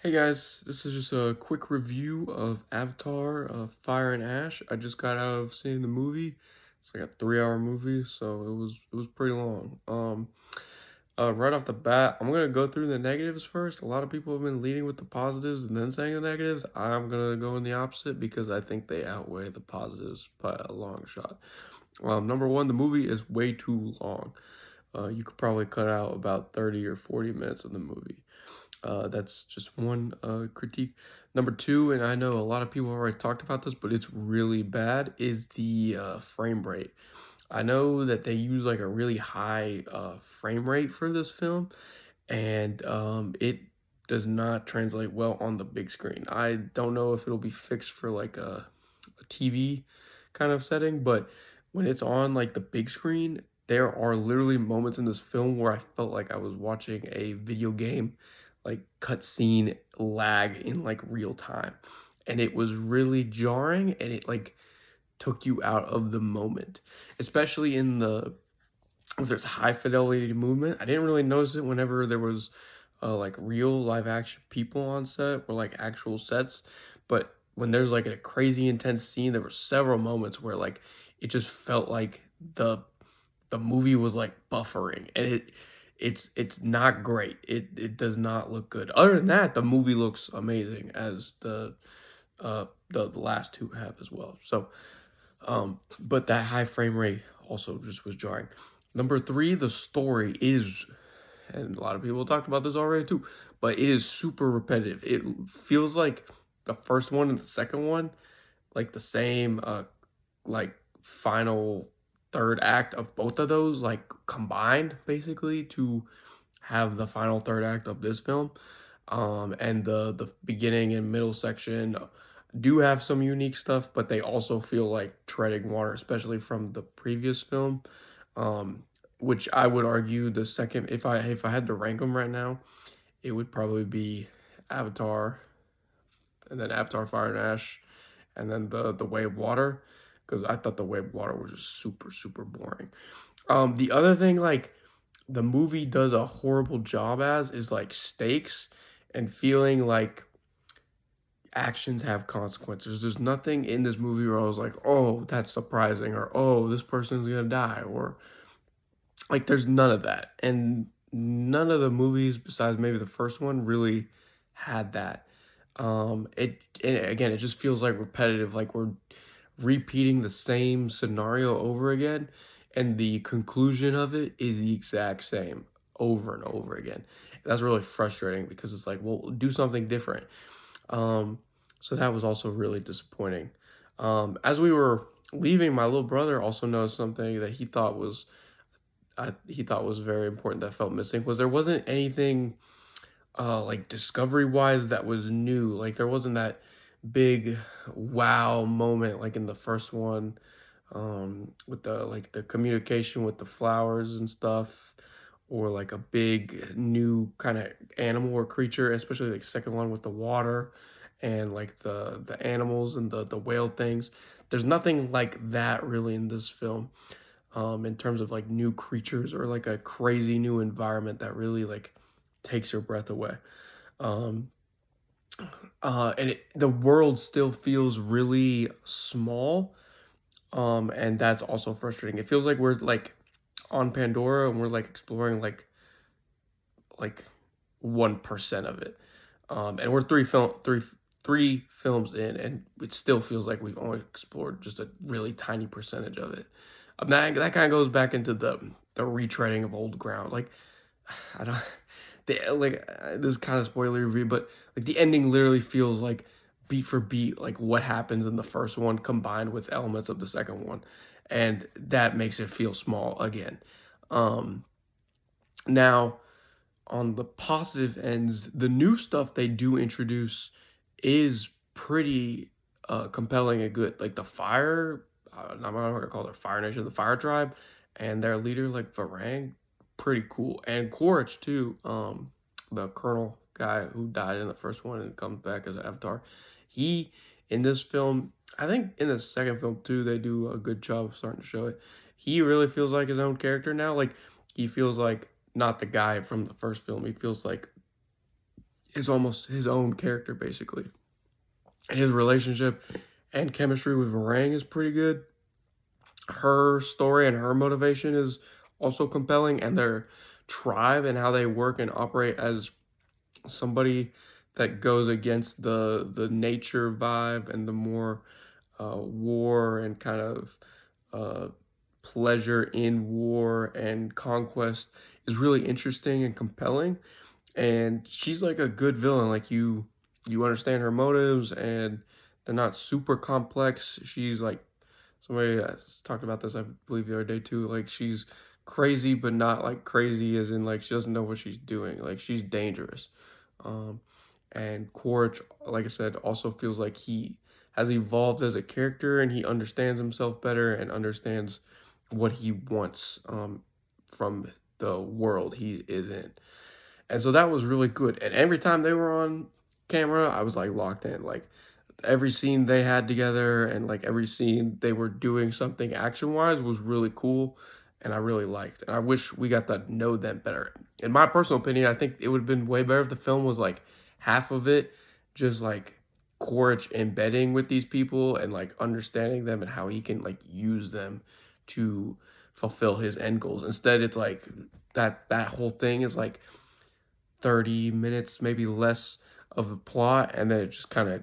Hey guys, this is just a quick review of Avatar, Fire and Ash. I just got out of seeing the movie. It's like a 3-hour movie, so it was pretty long. Right off the bat, I'm gonna go through the negatives first. A lot of people have been leading with the positives and then saying the negatives. I'm gonna go in the opposite because I think they outweigh the positives by a long shot. Number one, the movie is way too long. You could probably cut out about 30 or 40 minutes of the movie. That's just one critique. Number two, and I know a lot of people already talked about this, but it's really bad, is the frame rate. I know that they use like a really high frame rate for this film, and it does not translate well on the big screen. I don't know if it'll be fixed for like a TV kind of setting, but when it's on like the big screen, there are literally moments in this film where I felt like I was watching a video game, like cutscene lag in like real time. And it was really jarring and it like took you out of the moment, especially in if there's high fidelity movement. I didn't really notice it whenever there was like real live action people on set or like actual sets, but when there's like a crazy intense scene, there were several moments where like it just felt like the movie was like buffering, and it's not great. It does not look good. Other than that, the movie looks amazing as the last two have as well. So but that high frame rate also just was jarring. Number three, the story is, and a lot of people talked about this already too, but it is super repetitive. It feels like the first one and the second one, like the same, like final third act of both of those, like combined basically to have the final third act of this film. And the beginning and middle section do have some unique stuff, but they also feel like treading water, especially from the previous film. Um, which I would argue the second, if I had to rank them right now, it would probably be Avatar, and then Avatar Fire and Ash, and then the Way of Water, because I thought the Way of Water was just super boring. The other thing, like the movie does a horrible job as is like stakes and feeling like actions have consequences. There's nothing in this movie where I was like, "Oh, that's surprising," or "Oh, this person's gonna die," or like there's none of that. And none of the movies besides maybe the first one really had that. And again, it just feels like repetitive, like we're repeating the same scenario over again, and the conclusion of it is the exact same over and over again. That's really frustrating because it's like, well, do something different. Um, so that was also really disappointing. As we were leaving, my little brother also noticed something that he thought was very important that felt missing was there wasn't anything like discovery wise that was new. Like there wasn't that big wow moment like in the first one, with the communication with the flowers and stuff, or like a big new kind of animal or creature, especially like second one with the water and like the animals and the whale things. There's nothing like that really in this film, in terms of like new creatures or like a crazy new environment that really like takes your breath away. Um, and the world still feels really small, and that's also frustrating. It feels like we're like on Pandora and we're like exploring like 1% of it. And we're three films in, and it still feels like we've only explored just a really tiny percentage of it. That kind of goes back into the retreading of old ground. Like I don't, this is kind of spoiler review, but like the ending literally feels like beat for beat like what happens in the first one combined with elements of the second one, and that makes it feel small again. Um, Now on the positive ends, the new stuff they do introduce is pretty compelling and good. Like the fire, I'm not gonna call it Fire Nation, the Fire Tribe, and their leader like Varang, pretty cool. And Quaritch too, the Colonel guy who died in the first one and comes back as an Avatar. He in this film, I think in the second film too, they do a good job of starting to show it. He really feels like his own character now. Like he feels like not the guy from the first film. He feels like is almost his own character basically. And his relationship and chemistry with Varang is pretty good. Her story and her motivation is also compelling, and their tribe and how they work and operate as somebody that goes against the nature vibe and the more war and kind of uh, pleasure in war and conquest is really interesting and compelling. And she's like a good villain. Like you understand her motives, and they're not super complex. She's like somebody that's talked about this, I believe, the other day too. Like she's crazy, but not like crazy as in like she doesn't know what she's doing. Like she's dangerous. Um, and Quaritch, like I said, also feels like he has evolved as a character and he understands himself better and understands what he wants from the world he is in. And so that was really good. And every time they were on camera, I was like locked in. Like every scene they had together and like every scene they were doing something action wise was really cool and I really liked. And I wish we got to know them better. In my personal opinion, I think it would have been way better if the film was like half of it just like Quaritch embedding with these people and like understanding them and how he can like use them to fulfill his end goals. Instead, it's like that whole thing is like 30 minutes, maybe less of the plot, and then it just kind of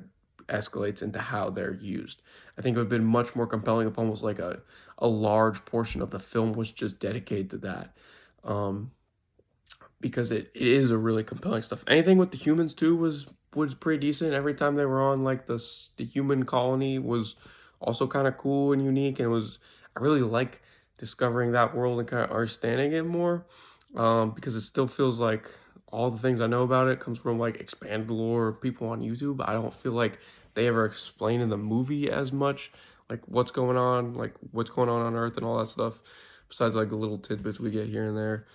escalates into how they're used. I think it would have been much more compelling if almost like a large portion of the film was just dedicated to that. Um, because it is a really compelling stuff. Anything with the humans too was pretty decent. Every time they were on like the human colony was also kind of cool and unique, and it was I really like discovering that world and kind of understanding it more, because it still feels like all the things I know about it comes from like expanded lore or people on YouTube. I don't feel like they ever explain in the movie as much like what's going on Earth and all that stuff, besides like the little tidbits we get here and there.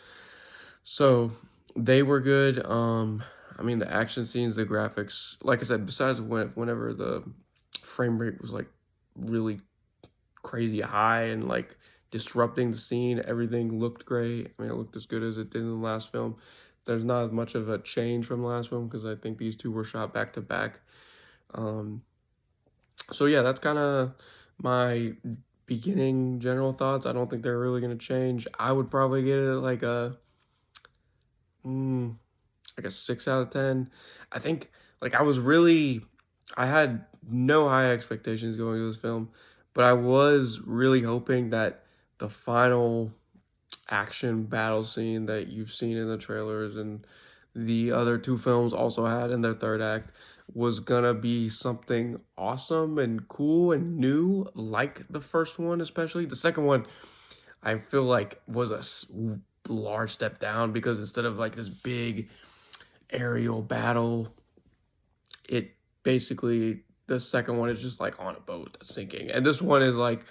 So they were good. I mean the action scenes, the graphics, like I said, besides whenever the frame rate was like really crazy high and like disrupting the scene, everything looked great. I mean it looked as good as it did in the last film. There's not as much of a change from the last film because I think these two were shot back to back. Um, so yeah, that's kind of my beginning general thoughts. I don't think they're really gonna change. I would probably get it mm, like a 6 out of 10. I think like I had no high expectations going to this film, but I was really hoping that the final action battle scene that you've seen in the trailers and the other two films also had in their third act was gonna be something awesome and cool and new like the first one. Especially the second one I feel like was large step down because instead of like this big aerial battle, it basically the second one is just like on a boat that's sinking, and this one is like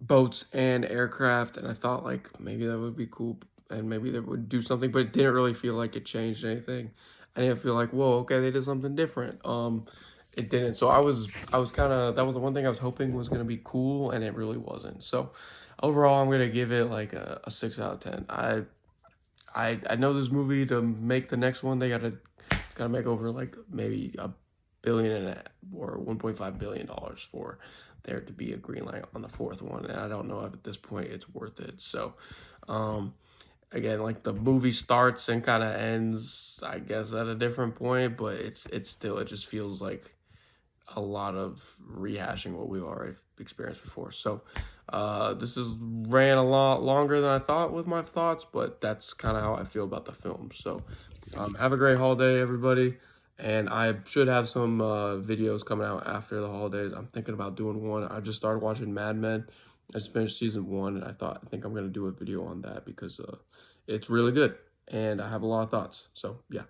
boats and aircraft. And I thought like maybe that would be cool and maybe they would do something, but it didn't really feel like it changed anything. I didn't feel like, whoa, okay, they did something different. It didn't. So I was kind of that was the one thing I was hoping was gonna be cool, and it really wasn't. So overall, I'm gonna give it like a 6 out of 10. I know this movie to make the next one, it's gotta make over like maybe a billion and or 1.5 billion dollars for there to be a green light on the fourth one, and I don't know if at this point it's worth it. So, um, again, like the movie starts and kind of ends, I guess, at a different point, but it's still it just feels like a lot of rehashing what we've already experienced before. So, this is ran a lot longer than I thought with my thoughts, but that's kind of how I feel about the film. So, have a great holiday, everybody. And I should have some videos coming out after the holidays. I'm thinking about doing one. I just started watching Mad Men. I just finished season one, and I think I'm gonna do a video on that because it's really good, and I have a lot of thoughts. So yeah.